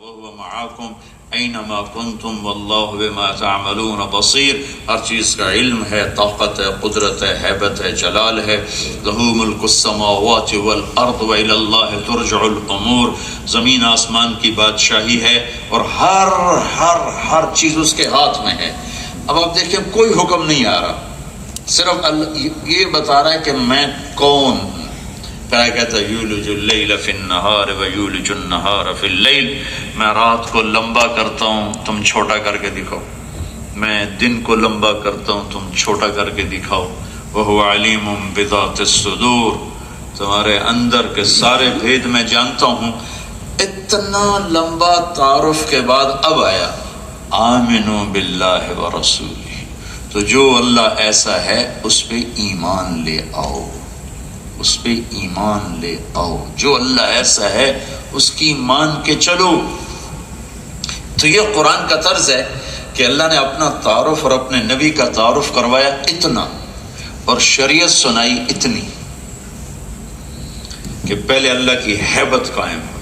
وهو معاكم اینما کنتم واللہ بما تعملون بصیر. ہر چیز کا علم ہے، طاقت ہے، قدرت ہے، ہیبت ہے، جلال ہے. لہ ملک السماوات والارض والی اللہ ترجع الامور. زمین آسمان کی بادشاہی ہے اور ہر چیز اس کے ہاتھ میں ہے. اب آپ دیکھیں کوئی حکم نہیں آ رہا، صرف اللہ یہ بتا رہا ہے کہ میں کون ہوں. کیا کہتا ہے یولج اللیل فی النہار ویولج النہار فی اللیل. میں رات کو لمبا کرتا ہوں، تم چھوٹا کر کے دکھاؤ. میں دن کو لمبا کرتا ہوں، تم چھوٹا کر کے دکھاؤ. وہو علیم بذات الصدور. تمہارے اندر کے سارے بھید میں جانتا ہوں. اتنا لمبا تعارف کے بعد اب آیا آمنوا باللہ ورسولہ. تو جو اللہ ایسا ہے اس پہ ایمان لے آؤ، اس پہ ایمان لے آؤ. جو اللہ ایسا ہے اس کی مان کے چلو. تو یہ قرآن کا طرز ہے کہ اللہ نے اپنا تعارف اور اپنے نبی کا تعارف کروایا اتنا اور شریعت سنائی اتنی کہ پہلے اللہ کی ہیبت قائم ہو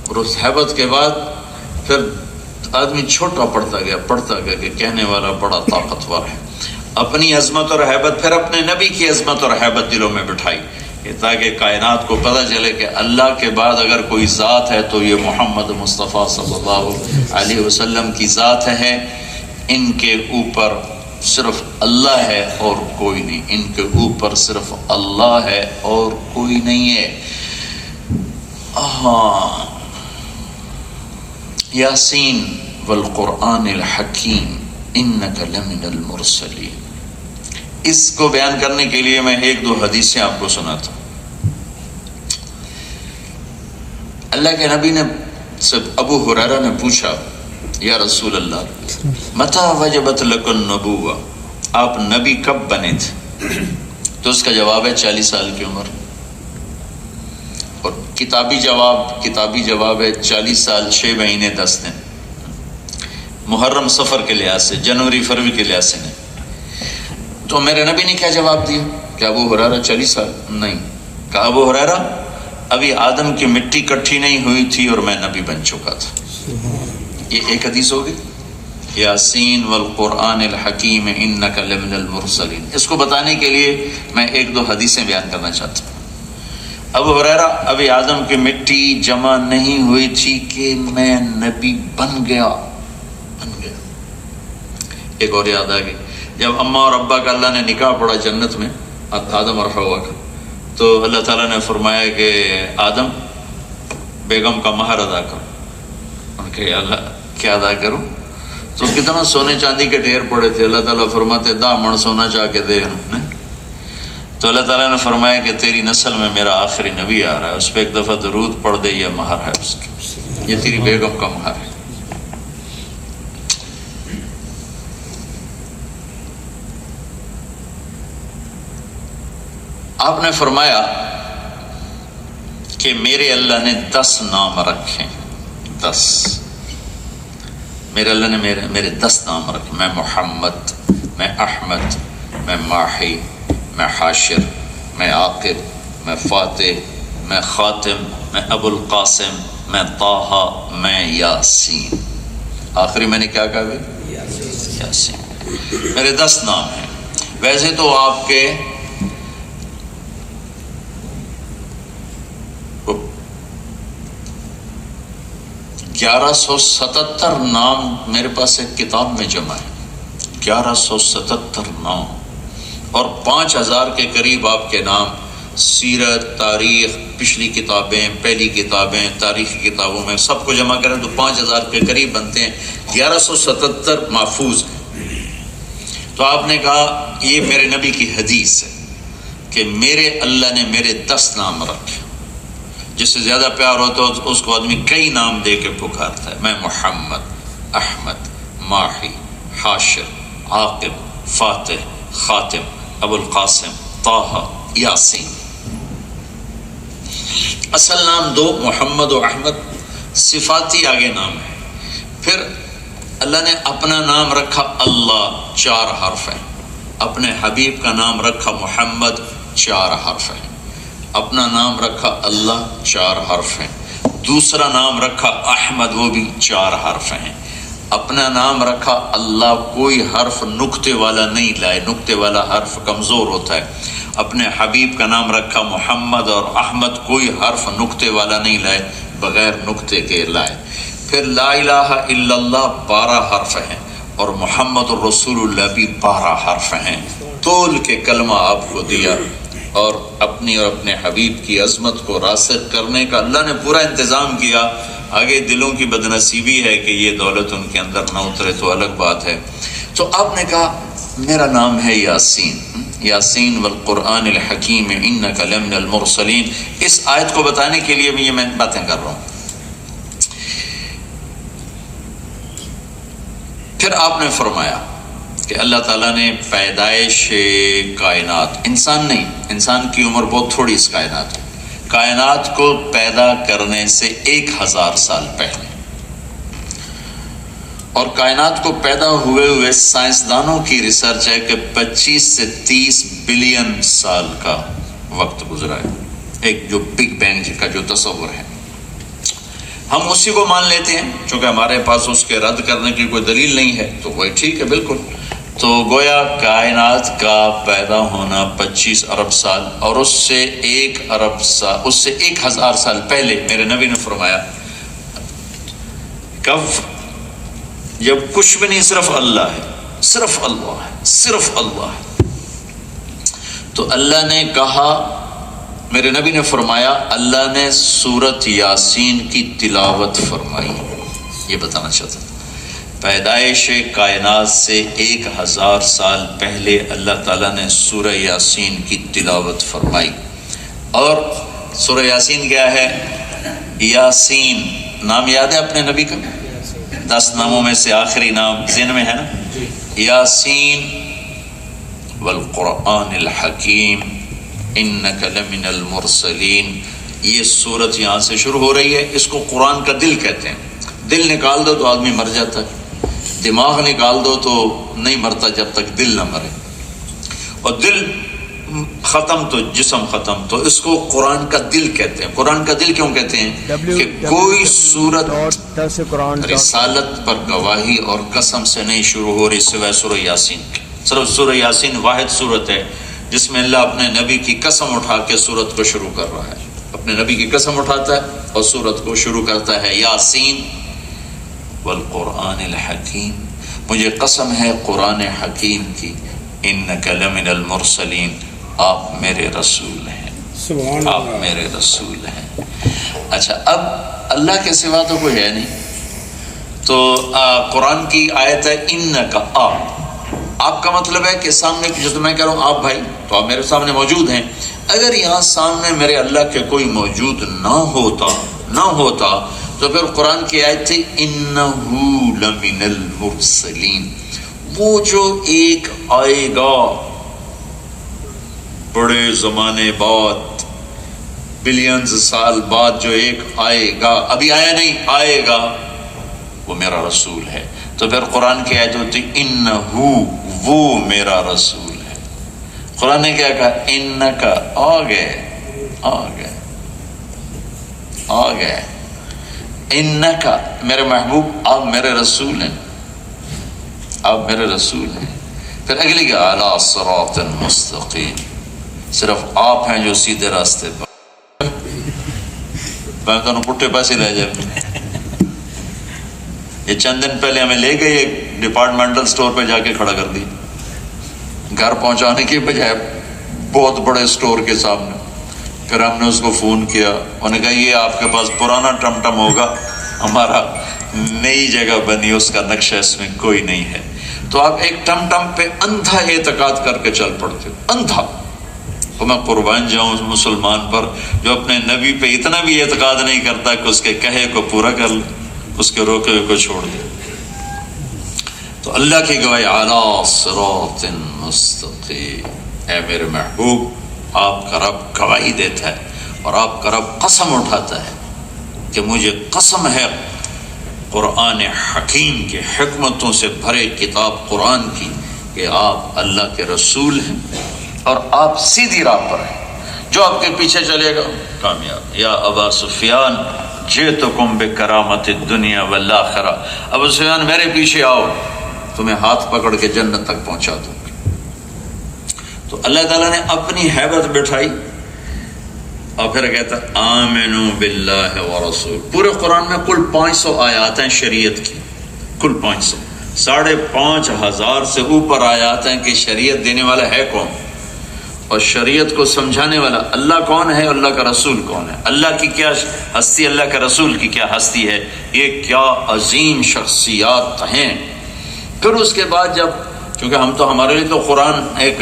اور اس ہیبت کے بعد پھر آدمی چھوٹا پڑتا گیا کہ کہنے والا بڑا طاقتور ہے. اپنی عظمت اور ہیبت پھر اپنے نبی کی عظمت اور ہیبت دلوں میں بٹھائی تاکہ کائنات کو پتہ چلے کہ اللہ کے بعد اگر کوئی ذات ہے تو یہ محمد مصطفیٰ صلی اللہ علیہ وسلم کی ذات ہے. ان کے اوپر صرف اللہ ہے اور کوئی نہیں. ان کے اوپر صرف اللہ ہے اور کوئی نہیں ہے. یاسین والقرآن الحکیم انک لمن المرسلین. اس کو بیان کرنے کے لیے میں ایک دو حدیثیں آپ کو سناتا ہوں. اللہ کے نبی نے ابو ہریرہ نے پوچھا یا رسول اللہ متى وجبت لک النبوہ، آپ نبی کب بنے تھے؟ تو اس کا جواب ہے 40 سال کی عمر. اور کتابی جواب ہے 40 سال 6 مہینے 10 دن. محرم سفر کے لحاظ سے، جنوری فروری کے لحاظ سے نہیں. تو میرے نبی نے کیا جواب دیا کہ ابو ہریرہ 40 سال نہیں. کہا ابو ہریرہ ابھی آدم کی مٹی کٹھی نہیں ہوئی تھی اور میں نبی بن چکا تھا. یہ ایک حدیث ہوگی. یاسین والقرآن الحکیم انک لمن المرسلین. اس کو بتانے کے لیے میں ایک دو حدیثیں بیان کرنا چاہتا ہوں. ابو ہریرہ ابھی آدم کی مٹی جمع نہیں ہوئی تھی کہ میں نبی بن گیا. ایک اور یاد آ گئی، جب اماں اور ابا کا اللہ نے نکاح پڑھا جنت میں آدم اور حوا کا، تو اللہ تعالیٰ نے فرمایا کہ آدم بیگم کا مہر ادا کرو. ان کے اللہ کیا ادا کروں؟ تو کتنا سونے چاندی کے ڈھیر پڑے تھے. اللہ تعالیٰ فرماتے 10 من سونا چاہ کے دے. تو اللہ تعالیٰ نے فرمایا کہ تیری نسل میں میرا آخری نبی آ رہا ہے، اس پہ ایک دفعہ درود پڑھ دے، یہ مہر ہے اس کی، یہ تیری بیگم کا مہر ہے. آپ نے فرمایا کہ میرے اللہ نے 10 نام رکھے. 10 میرے اللہ نے میرے 10 نام رکھے. میں محمد، میں احمد، میں ماحی، میں حاشر، میں عاقب، میں فاتح، میں خاتم، میں ابو القاسم، میں طٰہٰ، میں یاسین. آخری میں نے کیا کہا بھائی؟ یاسین. میرے 10 نام ہیں. ویسے تو آپ کے 1177 نام میرے پاس ایک کتاب میں جمع ہے. 1177 نام اور 5000 کے قریب آپ کے نام سیرت، تاریخ، پچھلی کتابیں، پہلی کتابیں، تاریخی کتابوں میں سب کو جمع کریں تو 5000 کے قریب بنتے ہیں. 1177 محفوظ ہیں. تو آپ نے کہا یہ میرے نبی کی حدیث ہے کہ میرے اللہ نے میرے 10 نام رکھے. جس سے زیادہ پیار ہوتا ہے اس کو آدمی کئی نام دے کے پکارتا ہے. میں محمد، احمد، ماحی، حاشر، عاقب، فاتح، خاتم، ابو القاسم، طٰہٰ، یاسین. اصل نام 2 محمد و احمد، صفاتی آگے نام ہے. پھر اللہ نے اپنا نام رکھا اللہ، 4 حرف ہیں. اپنے حبیب کا نام رکھا محمد، 4 حرف ہیں. اپنا نام رکھا اللہ، 4 حرف ہیں. دوسرا نام رکھا احمد، وہ بھی 4 حرف ہیں۔ اپنا نام رکھا اللہ، کوئی حرف نقطے والا نہیں لائے، نقطے والا حرف کمزور ہوتا ہے۔ اپنے حبیب کا نام رکھا محمد، اور احمد کوئی حرف نقطے والا نہیں لائے، بغیر نقطے کے لائے۔ پھر لا الہ الا اللہ 12 حرف ہیں، اور محمد الرسول اللہ بھی 12 حرف ہیں۔ تول کے کلمہ آپ کو دیا، اور اپنی اور اپنے حبیب کی عظمت کو راسخ کرنے کا اللہ نے پورا انتظام کیا۔ آگے دلوں کی بدنصیبی ہے کہ یہ دولت ان کے اندر نہ اترے تو الگ بات ہے۔ تو آپ نے کہا میرا نام ہے یاسین، یاسین والقرآن الحکیم انک لمن المرسلین۔ اس آیت کو بتانے کے لیے بھی یہ میں باتیں کر رہا ہوں۔ پھر آپ نے فرمایا کہ اللہ تعالیٰ نے پیدائش کائنات، انسان نہیں، انسان کی عمر بہت تھوڑی اس کائنات میں، کائنات کو پیدا کرنے سے 1000 سال پہلے، اور کائنات کو پیدا ہوئے سائنسدانوں کی ریسرچ ہے کہ 25 سے 30 بلین سال کا وقت گزرا ہے، ایک جو بگ بینگ کا جو تصور ہے۔ ہم اسی کو مان لیتے ہیں، چونکہ ہمارے پاس اس کے رد کرنے کی کوئی دلیل نہیں ہے، تو وہی ٹھیک ہے بالکل۔ تو گویا کائنات کا پیدا ہونا 25 ارب سال، اور اس سے 1 ارب سال، اس سے 1000 سال پہلے میرے نبی نے فرمایا کب؟ جب کچھ بھی نہیں، صرف اللہ ہے، صرف اللہ ہے، صرف اللہ ہے۔ تو اللہ نے کہا، میرے نبی نے فرمایا اللہ نے سورۃ یاسین کی تلاوت فرمائی۔ یہ بتانا چاہتا تھا، پیدائش کائنات سے 1000 سال پہلے اللہ تعالیٰ نے سورہ یاسین کی تلاوت فرمائی۔ اور سورہ یاسین کیا ہے؟ یاسین نام یاد ہے اپنے نبی کا؟ 10 ناموں میں سے آخری نام ذہن میں ہے نا؟ یاسین والقرآن الحکیم انک لمن المرسلین۔ یہ سورت یہاں سے شروع ہو رہی ہے، اس کو قرآن کا دل کہتے ہیں۔ دل نکال دو تو آدمی مر جاتا ہے، دماغ نکال دو تو نہیں مرتا جب تک دل نہ مرے، اور دل ختم تو جسم ختم، تو اس کو قرآن کا دل کہتے ہیں۔ قرآن کا دل کیوں کہتے ہیں؟ کہ کوئی سورت رسالت پر گواہی اور قسم سے نہیں شروع ہو رہی سوائے سورہ یاسین کی۔ صرف سورہ یاسین واحد سورت ہے جس میں اللہ اپنے نبی کی قسم اٹھا کے سورت کو شروع کر رہا ہے، اپنے نبی کی قسم اٹھاتا ہے اور سورت کو شروع کرتا ہے یاسین والقرآن الحکیم، مجھے قسم ہے قرآن حکیم کی، انک لمن المرسلین، آپ میرے رسول ہیں، آپ میرے رسول ہیں۔ اچھا، اب اللہ کے سوا تو کوئی ہے نہیں، تو قرآن کی آیت ہے انک، آپ کا مطلب ہے کہ سامنے جس میں کہہ رہا ہوں آپ بھائی، تو آپ میرے سامنے موجود ہیں۔ اگر یہاں سامنے میرے اللہ کے کوئی موجود نہ ہوتا تو پھر قرآن کی آیت تھی انہو لمن المرسلین، وہ جو ایک آئے گا بڑے زمانے بعد، بلینز سال بعد جو ایک آئے گا، ابھی آیا نہیں، آئے گا، وہ میرا رسول ہے۔ تو پھر قرآن کی آیت ہوتی انہو، وہ میرا رسول ہے۔ قرآن نے کیا کہا؟ انکا، آ گئے، انکا میرے محبوب، آپ میرے رسول ہیں، آپ میرے رسول ہیں۔ پھر اگلی کہ اعلی صراط مستقیم، صرف آپ ہیں جو سیدھے راستے پر، میں تو پٹھے پاسے لے جائے۔ یہ چند دن پہلے ہمیں لے گئے ایک ڈپارٹمنٹل سٹور پہ، جا کے کھڑا کر دی، گھر پہنچانے کی بجائے بہت بڑے سٹور کے سامنے۔ پھر ہم نے اس کو فون کیا، انہوں نے کہا یہ آپ کے پاس پرانا ٹم ٹم ہوگا، ہمارا نئی جگہ بنی، اس کا نقشہ اس میں کوئی نہیں ہے۔ تو آپ ایک ٹم ٹم پہ اندھا اعتقاد کر کے چل پڑتے ہو، اندھا۔ تو میں قربان جاؤں اس مسلمان پر جو اپنے نبی پہ اتنا بھی اعتقاد نہیں کرتا کہ اس کے کہے کو پورا کر لے، اس کے روکے ہوئے کو چھوڑ دے۔ تو اللہ کی گواہی اعلیٰ صراط مستقیم، اے میرے محبوب، آپ کا رب گواہی دیتا ہے اور آپ کا رب قسم اٹھاتا ہے کہ مجھے قسم ہے قرآن حکیم کے، حکمتوں سے بھرے کتاب قرآن کی، کہ آپ اللہ کے رسول ہیں اور آپ سیدھی راہ پر ہیں۔ جو آپ کے پیچھے چلے گا کامیاب۔ یا ابا سفیان جئتکم بکرامت الدنیا والآخرہ، ابو سفیان میرے پیچھے آؤ، تمہیں ہاتھ پکڑ کے جنت تک پہنچا دوں۔ تو اللہ تعالیٰ نے اپنی ہیبت بٹھائی اور پھر کہتا آمنوا باللہ ورسول۔ پورے قرآن میں کل 500 آیات ہیں شریعت کی، کل 500، 5,500 سے اوپر آیات ہیں کہ شریعت دینے والا ہے کون، اور شریعت کو سمجھانے والا اللہ کون ہے، اللہ کا رسول کون ہے، اللہ کی کیا ہستی، اللہ کے رسول کی کیا ہستی ہے، یہ کیا عظیم شخصیات ہیں۔ پھر اس کے بعد جب، کیونکہ ہمارے لیے تو قرآن ایک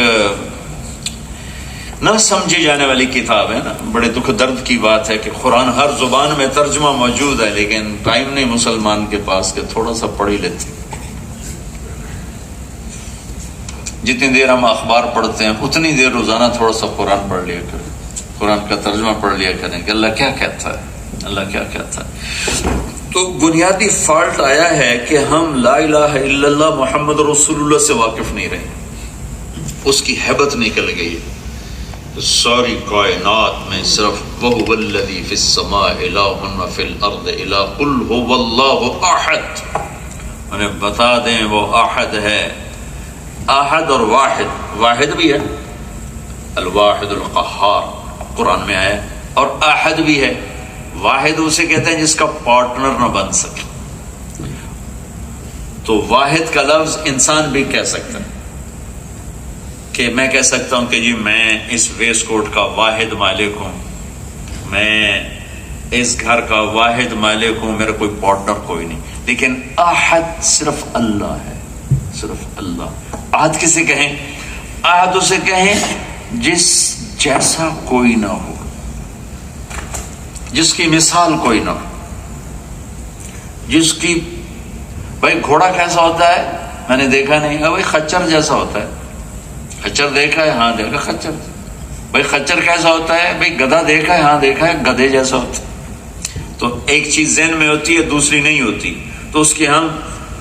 نہ سمجھی جانے والی کتاب ہے نا، بڑے دکھ درد کی بات ہے کہ قرآن ہر زبان میں ترجمہ موجود ہے، لیکن ٹائم نہیں مسلمان کے پاس کہ تھوڑا سا پڑھ ہی لیتے۔ جتنی دیر ہم اخبار پڑھتے ہیں اتنی دیر روزانہ تھوڑا سا قرآن پڑھ لیا کریں، قرآن کا ترجمہ پڑھ لیا کریں کہ اللہ کیا کہتا ہے، اللہ کیا کہتا ہے۔ تو بنیادی فالٹ آیا ہے کہ ہم لا الہ الا اللہ محمد رسول اللہ سے واقف نہیں رہے، اس کی ہیبت نکل گئی ہے۔ ساری کائنات میں صرف وَهُوَ الَّذِي فِي السَّمَاءِ إِلَٰهٌ وَفِي الْأَرْضِ إِلَٰهٌ قُلْ هُوَ اللَّهُ أَحَدٌ، انہیں بتا دیں وہ احد ہے، احد اور واحد، واحد بھی ہے الواحد القہار قرآن میں آیا، اور احد بھی ہے، واحد اسے کہتے ہیں جس کا پارٹنر نہ بن سکے۔ تو واحد کا لفظ انسان بھی کہہ سکتا ہے، کہ میں کہہ سکتا ہوں کہ جی میں اس ویسٹ کوٹ کا واحد مالک ہوں، میں اس گھر کا واحد مالک ہوں، میرا کوئی پارٹنر کوئی نہیں، لیکن احد صرف اللہ ہے، صرف اللہ۔ احد کسے کہیں؟ احد اسے کہیں جس جیسا کوئی نہ ہو، جس کی مثال کوئی نہ ہو، جس کی، بھائی گھوڑا کیسا ہوتا ہے میں نے دیکھا نہیں، بھائی خچر جیسا ہوتا ہے، خچر دیکھا ہے، ہاں دیکھا خچر۔ بھائی خچر کیسا ہوتا ہے؟ بھائی گدھا دیکھا ہے، ہاں دیکھا ہے، گدھے جیسا ہوتا ہے۔ تو ایک چیز ذہن میں ہوتی ہے دوسری نہیں ہوتی، تو اس کی ہم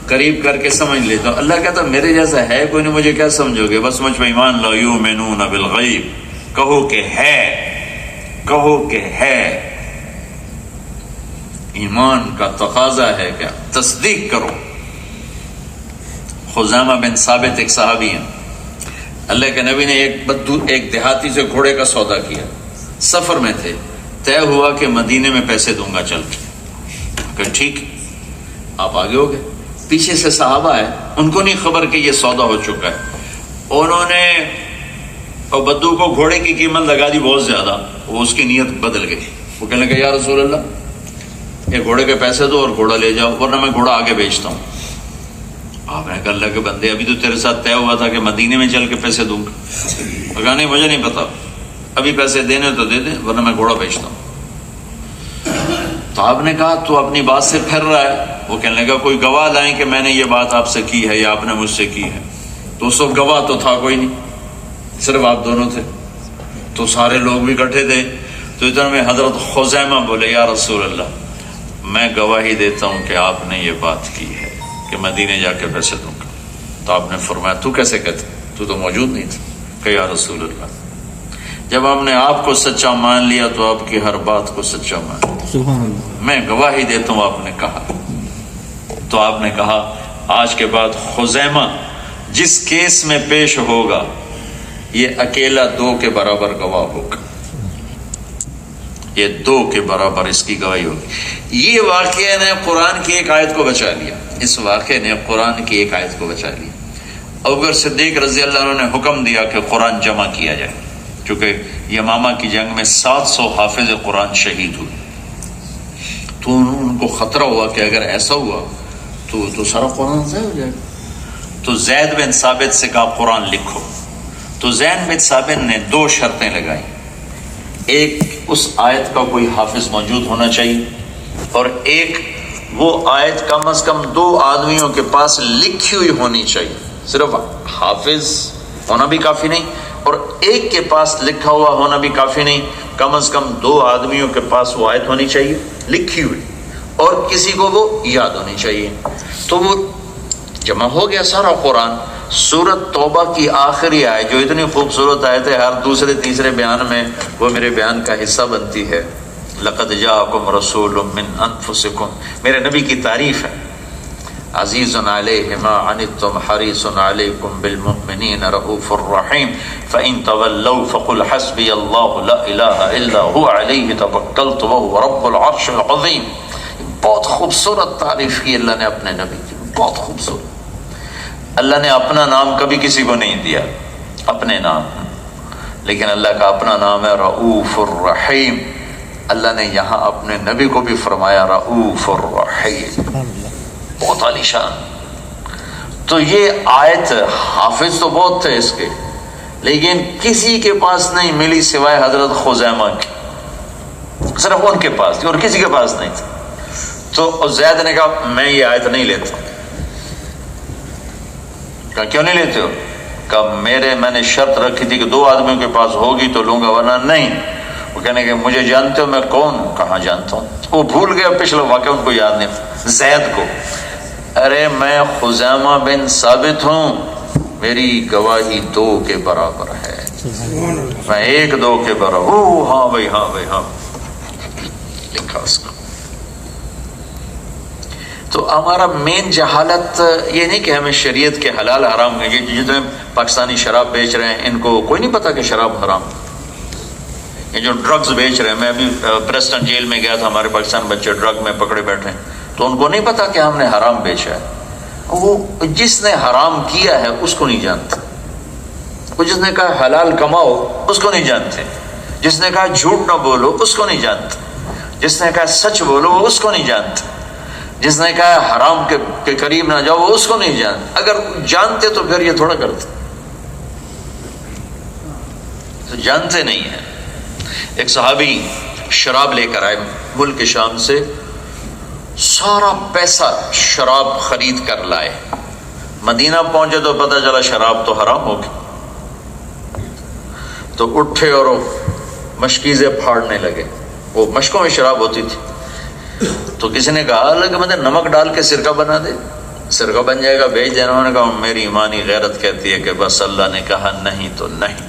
قریب کر کے سمجھ لیتے ہیں۔ اللہ کہتا میرے جیسا ہے کوئی نہیں، مجھے کیا سمجھو گے، بس مجھ پہ ایمان لا یؤمنون بالغیب، کہو کہ ہے، کہو کہ ہے۔ ایمان کا تقاضا ہے کیا؟ تصدیق کرو۔ خزامہ بن ثابت ایک صحابی ہیں، اللہ کے نبی نے ایک دیہاتی سے گھوڑے کا سودا کیا، سفر میں تھے، طے ہوا کہ مدینے میں پیسے دوں گا چل کے، کہ ٹھیک آپ آگے ہو گئے، پیچھے سے صحابہ ہے، ان کو نہیں خبر کہ یہ سودا ہو چکا ہے، انہوں نے اور بدو کو گھوڑے کی قیمت لگا دی بہت زیادہ، وہ اس کی نیت بدل گئی، وہ کہنے لگا یا رسول اللہ یہ گھوڑے کے پیسے دو اور گھوڑا لے جاؤ ورنہ میں گھوڑا آگے بیچتا ہوں۔ آپ نے کہا اللہ کے بندے ابھی تو تیرے ساتھ طے ہوا تھا کہ مدینے میں چل کے پیسے دوں گا، کہا نہیں مجھے نہیں پتا، ابھی پیسے دینے تو دے دیں ورنہ میں گھوڑا بیچتا ہوں۔ تو آپ نے کہا تو اپنی بات سے پھر رہا ہے، وہ کہنے لگا کوئی گواہ لائیں کہ میں نے یہ بات آپ سے کی ہے یا آپ نے مجھ سے کی ہے۔ تو اس وقت گواہ تو تھا کوئی نہیں، صرف آپ دونوں تھے، تو سارے لوگ بھی اکٹھے تھے۔ تو اتنا میں حضرت خزیمہ بولے یا رسول اللہ میں گواہی دیتا ہوں کہ آپ نے یہ بات کی ہے کہ مدینے جا کے پیسے دوں گا۔ تو آپ نے فرمایا تو کیسے کہتے، تو موجود نہیں تھا، کہ یا رسول اللہ جب ہم نے آپ کو سچا مان لیا تو آپ کی ہر بات کو سچا مان لیا، میں گواہی دیتا ہوں آپ نے کہا۔ تو آپ نے کہا آج کے بعد خزیمہ جس کیس میں پیش ہوگا یہ اکیلا 2 کے برابر گواہ ہوگا، یہ 2 کے برابر اس کی گواہی ہوگی۔ یہ واقعہ نے قرآن کی ایک آیت کو بچا لیا، اس واقعے نے قرآن کی ایک آیت کو بچا لیا۔ ابوبکر صدیق رضی اللہ عنہ نے حکم دیا کہ قرآن جمع کیا جائے، چونکہ یمامہ کی جنگ میں 700 حافظ قرآن شہید ہوئے، تو ان کو خطرہ ہوا کہ اگر ایسا ہوا تو سارا قرآن ضائع ہو جائے گا۔ تو زید بن ثابت سے کہا قرآن لکھو۔ تو زید بن ثابت نے 2 شرطیں لگائیں، ایک اس آیت کا کوئی حافظ موجود ہونا چاہیے، اور ایک وہ آیت کم از کم 2 آدمیوں کے پاس لکھی ہوئی ہونی چاہیے، صرف حافظ ہونا بھی کافی نہیں اور ایک کے پاس لکھا ہوا ہونا بھی کافی نہیں، کم از کم 2 آدمیوں کے پاس وہ آیت ہونی چاہیے لکھی ہوئی، اور کسی کو وہ یاد ہونی چاہیے۔ تو وہ جمع ہو گیا سارا قرآن۔ سورت توبہ کی آخری آیت جو اتنی خوبصورت آیت ہے، ہر دوسرے تیسرے بیان میں وہ میرے بیان کا حصہ بنتی ہے، لقد جاءکم رسول من انفسکم، میرے نبی کی تعریف ہے، عزیز علیہ ما عنتم حریص علیکم بالمؤمنین رؤوف الرحیم فإن تولوا فقل حسبی اللہ لا الہ الا هو علیہ توکلت وهو رب العرش العظیم۔ بہت خوبصورت تعریف کی اللہ نے اپنے نبی کی، بہت خوبصورت۔ اللہ نے اپنا نام کبھی کسی کو نہیں دیا، اپنے نام، لیکن اللہ کا اپنا نام ہے رؤوف الرحیم۔ اللہ نے یہاں اپنے نبی کو بھی فرمایا رؤوف الرحیم، بہت عالی شان۔ تو یہ آیت حافظ تو بہت تھے اس کے، لیکن کسی کے پاس نہیں ملی سوائے حضرت خزیمہ کی، صرف ان کے پاس تھی اور کسی کے پاس نہیں تھی۔ تو زید نے کہا میں یہ آیت نہیں لیتا۔ کہا کیوں نہیں لیتے ہو؟ کہا میں نے شرط رکھی تھی کہ 2 آدمیوں کے پاس ہوگی تو لوں گا ورنہ نہیں۔ وہ کہنے کہ مجھے جانتے ہو میں کون ہوں؟ کہاں جانتا ہوں۔ وہ بھول گئے، پچھلا واقعہ ان کو یاد نہیں، زید کو۔ ارے میں خزیمہ بن ثابت ہوں، میری گواہی 2 کے برابر ہے، میں 1 2 کے برابر ہوں۔ ہاں بھائی ہاں بھائی ہاں، لکھا اس کو۔ تو ہمارا مین جہالت یہ نہیں کہ ہمیں شریعت کے حلال حرام، یہ جتنے پاکستانی شراب بیچ رہے ہیں ان کو کوئی نہیں پتا کہ شراب حرام، یہ جو ڈرگز بیچ رہے ہیں، میں ابھی پریسٹن جیل میں گیا تھا، ہمارے پاکستان بچے ڈرگ میں پکڑے بیٹھے ہیں، تو ان کو نہیں پتا کہ ہم نے حرام بیچا ہے۔ وہ جس نے حرام کیا ہے اس کو نہیں جانتے، وہ جس نے کہا حلال کماؤ اس کو نہیں جانتے، جس نے کہا جھوٹ نہ بولو اس کو نہیں جانتے، جس نے کہا سچ بولو وہ اس کو نہیں جانتے، جس نے کہا حرام کے قریب نہ جاؤ وہ اس کو نہیں جانتے۔ اگر جانتے تو پھر یہ تھوڑا کرتے، تو جانتے نہیں ہیں۔ ایک صحابی شراب لے کر آئے ملک شام سے، سارا پیسہ شراب خرید کر لائے، مدینہ پہنچے تو پتہ چلا شراب تو حرام ہو گئی، تو اٹھے اور مشکیزیں پھاڑنے لگے، وہ مشکوں میں شراب ہوتی تھی، تو کسی نے کہا کہ مجھے نمک ڈال کے سرکہ بنا دے، سرکہ بن جائے گا، بیچ دینا۔ انہوں نے کہا میری ایمانی غیرت کہتی ہے کہ بس اللہ نے کہا نہیں تو نہیں،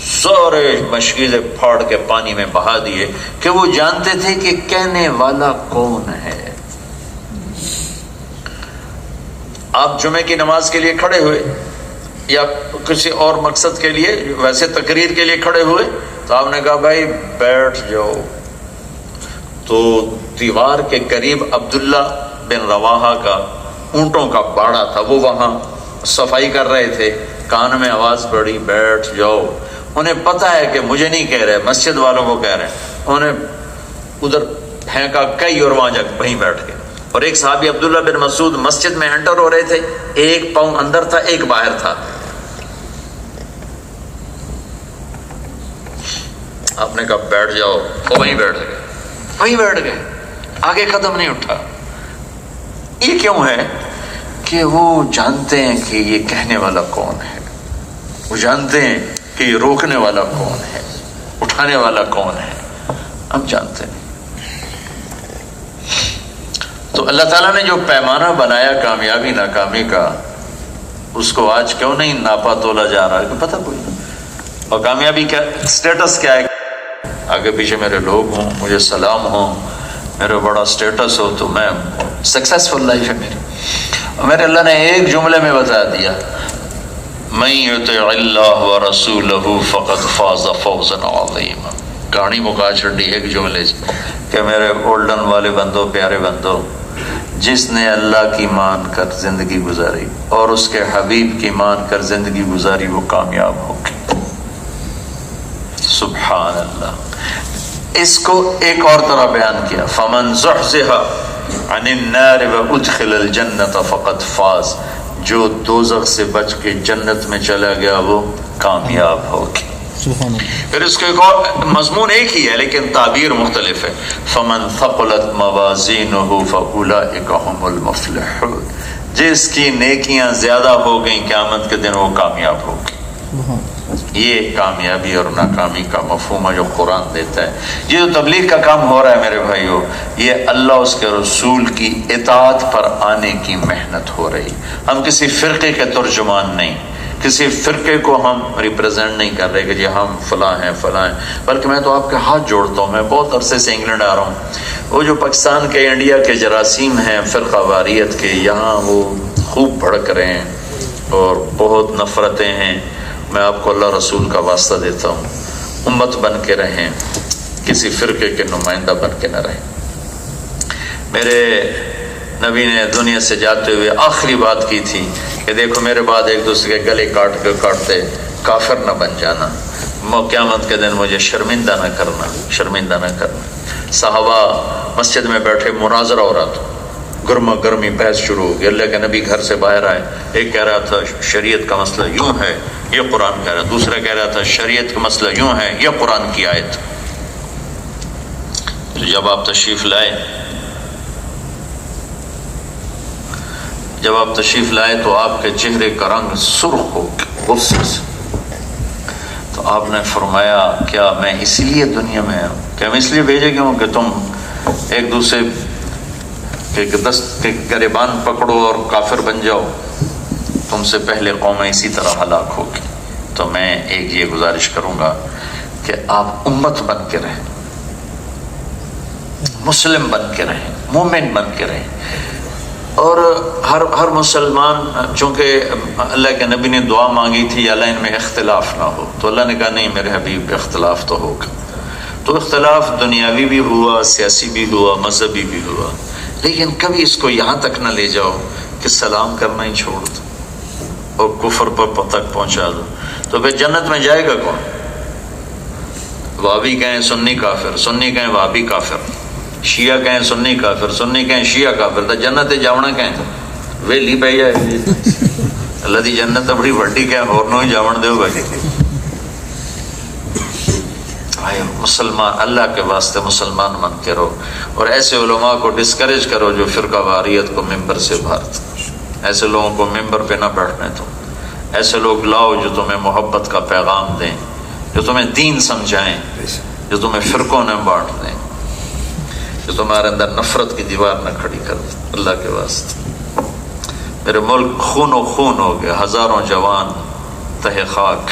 سارے مشکیزیں پھاڑ کے پانی میں بہا دیے، کہ وہ جانتے تھے کہ کہنے والا کون ہے۔ آپ جمعے کی نماز کے لیے کھڑے ہوئے یا کسی اور مقصد کے لیے، ویسے تقریر کے لیے کھڑے ہوئے، تو آپ نے کہا بھائی بیٹھ جاؤ، تو دیوار کے قریب عبداللہ بن رواحہ کا اونٹوں کا باڑا تھا، وہ وہاں صفائی کر رہے تھے، کان میں آواز پڑی بیٹھ جاؤ۔ انہیں پتہ ہے کہ مجھے نہیں کہہ رہے، مسجد والوں کو کہہ رہے ہیں، انہیں ادھر پھینکا کئی اور وہاں جا وہیں بیٹھ گئے۔ اور ایک صحابی عبداللہ بن مسعود مسجد میں انٹر ہو رہے تھے، 1 پاؤں اندر تھا 1 باہر تھا، آپ نے کہا بیٹھ جاؤ، وہ وہیں بیٹھ گئے، وہیں بیٹھ گئے، آگے قدم نہیں اٹھا۔ یہ کیوں ہے؟ کہ وہ جانتے ہیں کہ یہ کہنے والا کون ہے، وہ جانتے ہیں کہ یہ روکنے والا کون ہے، اٹھانے والا کون ہے، ہم جانتے ہیں۔ تو اللہ تعالیٰ نے جو پیمانہ بنایا کامیابی ناکامی کا، اس کو آج کیوں نہیں ناپا تولا جا رہا ہے کہ پتہ کوئی نہیں۔ اور کامیابی کا سٹیٹس کیا ہے؟ آگے پیچھے میرے لوگ ہوں، مجھے سلام ہوں، میرے بڑا سٹیٹس ہو، تو میں سکسیسفل لائف ہے میری۔ اور میرے اللہ نے ایک جملے میں بتا دیا، من یطع اللہ ورسولہ فقد فاز فوزا عظیما۔ کہانی مکا چھڑی ایک جملے سے کہ میرے گولڈن والے بندو، پیارے بندو، جس نے اللہ کی مان کر زندگی گزاری اور اس کے حبیب کی مان کر زندگی گزاری، وہ کامیاب ہو گئی۔ سبحان اللہ۔ اس کو ایک اور طرح بیان کیا، فمن زحزح عن النار وادخل الجنۃ فقد فاز۔ جو دوزخ سے بچ کے جنت میں چلا گیا وہ کامیاب ہو گیا۔ پھر اس کے ایک اور مضمون ایک ہی ہے لیکن تعبیر مختلف ہے، فمن ثقلت موازینہ فاولئک هم المفلحون۔ جس کی نیکیاں زیادہ ہو گئیں قیامت کے دن وہ کامیاب ہو گئی۔ یہ کامیابی اور ناکامی کا مفہوم ہے جو قرآن دیتا ہے۔ یہ جو تبلیغ کا کام ہو رہا ہے میرے بھائیو، یہ اللہ اس کے رسول کی اطاعت پر آنے کی محنت ہو رہی۔ ہم کسی فرقے کے ترجمان نہیں، کسی فرقے کو ہم ریپرزینٹ نہیں کر رہے کہ جی ہم فلاں ہیں فلاں ہیں، بلکہ میں تو آپ کے ہاتھ جوڑتا ہوں، میں بہت عرصے سے انگلینڈ آ رہا ہوں، وہ جو پاکستان کے انڈیا کے جراثیم ہیں فرقہ واریت کے، یہاں وہ خوب بھڑک رہے ہیں اور بہت نفرتیں ہیں. میں آپ کو اللہ رسول کا واسطہ دیتا ہوں، امت بن کے رہیں، کسی فرقے کے نمائندہ بن کے نہ رہیں. میرے نبی نے دنیا سے جاتے ہوئے آخری بات کی تھی کہ دیکھو میرے بعد ایک دوسرے کے گلے کاٹتے کافر نہ بن جانا، قیامت کے دن مجھے شرمندہ نہ کرنا. صحابہ مسجد میں بیٹھے مناظرہ ہو رہا تھا، گرما گرمی بحث شروع ہو گئی. اللہ کے نبی گھر سے باہر آئے، ایک کہہ رہا تھا شریعت کا مسئلہ یوں ہے، یہ قرآن کہہ رہا، دوسرا کہہ رہا تھا شریعت کا مسئلہ یوں ہے، یہ قرآن کی آیت. تو جب آپ تشریف لائے تو آپ کے چہرے کا رنگ سرخ ہو غصے سے. تو آپ نے فرمایا کیا میں اسی لیے دنیا میں ہوں، کیا میں اس لیے بھیجے گیا ہوں کہ تم ایک دوسرے کے گریبان پکڑو اور کافر بن جاؤ؟ تم سے پہلے قومیں اسی طرح ہلاک ہوگی. تو میں ایک یہ گزارش کروں گا کہ آپ امت بن کے رہیں، مسلم بن کے رہیں، مومن بن کے رہیں. اور ہر مسلمان، چونکہ اللہ کے نبی نے دعا مانگی تھی اللہ ان میں اختلاف نہ ہو، تو اللہ نے کہا نہیں میرے حبیب اختلاف تو ہوگا. تو اختلاف دنیاوی بھی ہوا، سیاسی بھی ہوا، مذہبی بھی ہوا، لیکن کبھی اس کو یہاں تک نہ لے جاؤ کہ سلام کرنا ہی چھوڑ دو اور کفر پر تک پہنچا دو. تو پھر جنت میں جائے گا کون؟ وہابی کہیں سنی کافر، سنی کہیں وہابی کافر، شیعہ کہیں سنی کافر، سنی کہیں شیعہ کافر. تو جنت جاونا کہیں ویلی پہ جائے اللہ دی جنت بڑی وڈی کہیں اور نو ہی جاون دے بھائی. مسلمان اللہ کے واسطے مسلمان بن کے رہو، اور ایسے علماء کو ڈسکریج کرو جو فرقہ واریت کو ممبر سے بھارت. ایسے لوگوں کو ممبر پہ نہ بیٹھنے دو. ایسے لوگ لاؤ جو تمہیں محبت کا پیغام دیں، جو تمہیں دین سمجھائیں، جو تمہیں فرقوں نہ بانٹ دیں، جو تمہارے اندر نفرت کی دیوار نہ کھڑی کر دیں. اللہ کے واسطے میرے ملک خون و خون ہو گیا، ہزاروں جوان تہ خاک،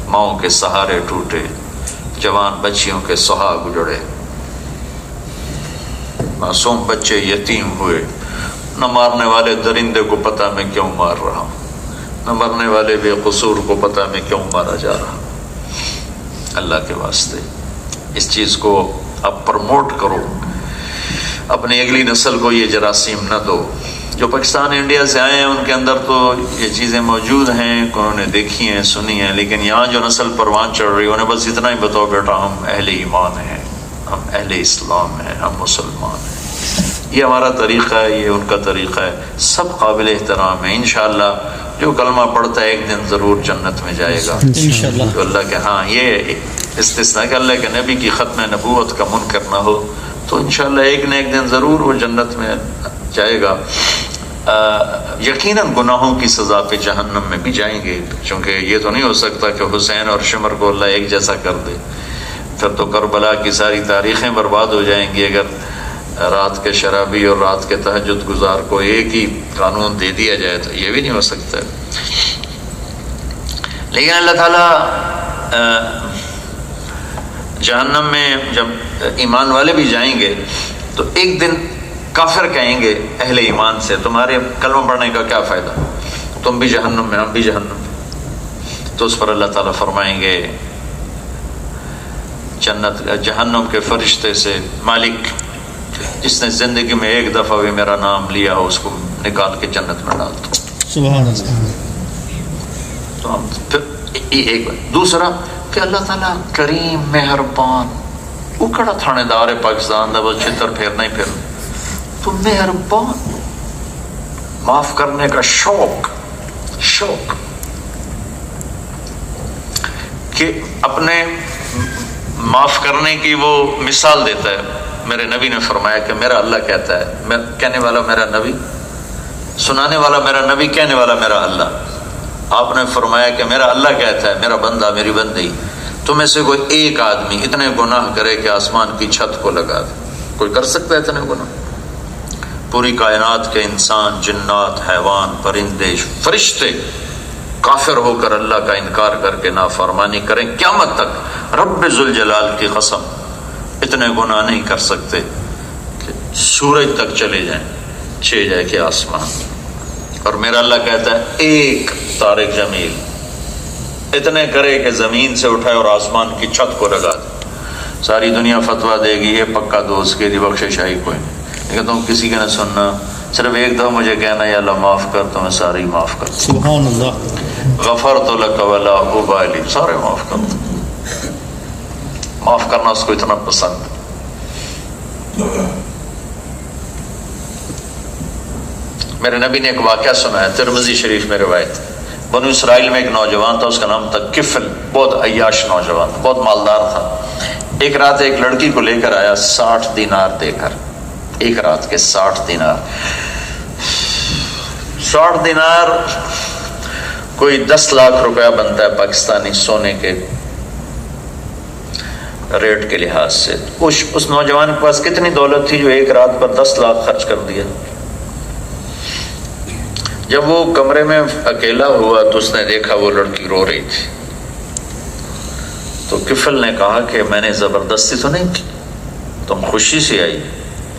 ماؤں کے سہارے ٹوٹے، جوان بچیوں کے سہاگ اجڑے، معصوم بچے یتیم ہوئے. نہ مارنے والے درندے کو پتہ میں کیوں مار رہا ہوں، نہ مرنے والے بے قصور کو پتہ میں کیوں مارا جا رہا. اللہ کے واسطے اس چیز کو اب پروموٹ کرو، اپنی اگلی نسل کو یہ جراثیم نہ دو. جو پاکستان انڈیا سے آئے ہیں ان کے اندر تو یہ چیزیں موجود ہیں، انہوں نے دیکھی ہیں سنی ہیں، لیکن یہاں جو نسل پروان چڑھ رہی ہے انہیں بس اتنا ہی بتاؤ بیٹا ہم اہل ایمان ہیں، ہم اہل اسلام ہیں، ہم مسلمان ہیں. یہ ہمارا طریقہ ہے، یہ ان کا طریقہ ہے، سب قابل احترام ہے. انشاءاللہ جو کلمہ پڑھتا ہے ایک دن ضرور جنت میں جائے گا انشاءاللہ. تو اللہ کے ہاں یہ استثناء کہ اللہ کے نبی کی ختم نبوت کا منکر نہ ہو، تو انشاءاللہ ایک نہ ایک دن ضرور وہ جنت میں جائے گا. یقیناً گناہوں کی سزا پہ جہنم میں بھی جائیں گے، چونکہ یہ تو نہیں ہو سکتا کہ حسین اور شمر کو اللہ ایک جیسا کر دے. پھر تو کربلا کی ساری تاریخیں برباد ہو جائیں گی. اگر رات کے شرابی اور رات کے تہجد گزار کو ایک ہی قانون دے دیا جائے تو یہ بھی نہیں ہو سکتا. لیکن اللہ تعالیٰ جہنم میں جب ایمان والے بھی جائیں گے تو ایک دن کافر کہیں گے اہل ایمان سے تمہارے کلمہ پڑھنے کا کیا فائدہ، تم بھی جہنم میں ہم بھی جہنم میں. تو اس پر اللہ تعالیٰ فرمائیں گے جہنم کے فرشتے سے مالک جس نے زندگی میں ایک دفعہ بھی میرا نام لیا ہو اس کو نکال کے جنت میں ڈال دو. سبحان اللہ. تو ہم پھر ایک دوسرا کہ اللہ تعالیٰ کریم مہربان، وہ کڑا تھانے دار ہے پاکستان دا بس چھتر پھیرنا ہی پھیرنا، تو مہربان، معاف کرنے کا شوق کہ اپنے معاف کرنے کی وہ مثال دیتا ہے. میرے نبی نے فرمایا کہ میرا اللہ کہتا ہے، کہنے والا میرا نبی، سنانے والا میرا نبی، کہنے والا میرا اللہ. آپ نے فرمایا کہ میرا اللہ کہتا ہے میرا بندہ میری بندی تم میں سے کوئی ایک آدمی اتنے گناہ کرے کہ آسمان کی چھت کو لگا دے. کوئی کر سکتا ہے اتنے گناہ؟ پوری کائنات کے انسان، جنات، حیوان، پرندے، فرشتے کافر ہو کر اللہ کا انکار کر کے نافرمانی کریں قیامت تک، رب ذوالجلال کی قسم اتنے گناہ نہیں کر سکتے کہ سورج تک چلے جائیں، چھے جائے کہ آسمان، اور میرا اللہ کہتا ہے ایک طارق جمیل اتنے کرے کہ زمین سے اٹھائے اور آسمان کی چھت کو لگا دے۔ ساری دنیا فتویٰ دے گی یہ پکا دوست کے دی بخششائی کوئی نہیں، لیکن تم کسی کا نہ سننا، صرف ایک دفعہ مجھے کہنا یا اللہ معاف کر، تو میں سارے ہی معاف کر دوں، سبحان اللہ، غفرت لک ولا ابالی، سارے معاف کر دوں۔ معاف کرنا اس کو اتنا پسند ہے۔ میرے نبی نے ایک واقعہ سنا ہے، ترمذی شریف میں روایت، بنو اسرائیل میں ایک نوجوان تھا، اس کا نام تھا کفل، بہت عیاش نوجوان، بہت مالدار تھا۔ ایک رات ایک لڑکی کو لے کر آیا 60 دینار دے کر، ایک رات کے 60 دینار، 60 دینار کوئی 10 لاکھ روپیہ بنتا ہے پاکستانی سونے کے ریٹ کے لحاظ سے۔ اس نوجوان کے پاس کتنی دولت تھی جو ایک رات پر 10 لاکھ خرچ کر دیا۔ جب وہ کمرے میں اکیلا ہوا تو اس نے دیکھا وہ لڑکی رو رہی تھی، تو کفل نے کہا کہ میں نے زبردستی تو نہیں کی، تم خوشی سے آئی،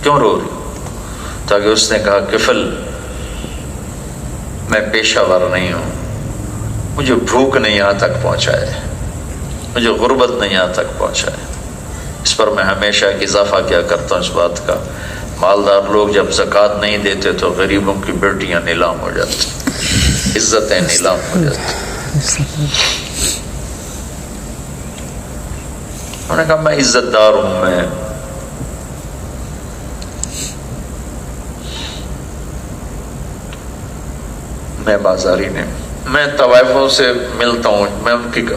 کیوں رو رہی؟ تاکہ اس نے کہا کفل میں پیشہ ور نہیں ہوں، مجھے بھوک نے یہاں تک پہنچایا ہے، مجھے غربت نے یہاں تک پہنچایا ہے۔ اس پر میں ہمیشہ ایک اضافہ کیا کرتا ہوں اس بات کا، مالدار لوگ جب زکوٰۃ نہیں دیتے تو غریبوں کی بیٹیاں نیلام ہو جاتی، عزتیں نیلام ہو جاتی۔ انہوں نے کہا میں عزت دار ہوں، میں بازاری نہیں، میں طوائفوں سے ملتا ہوں،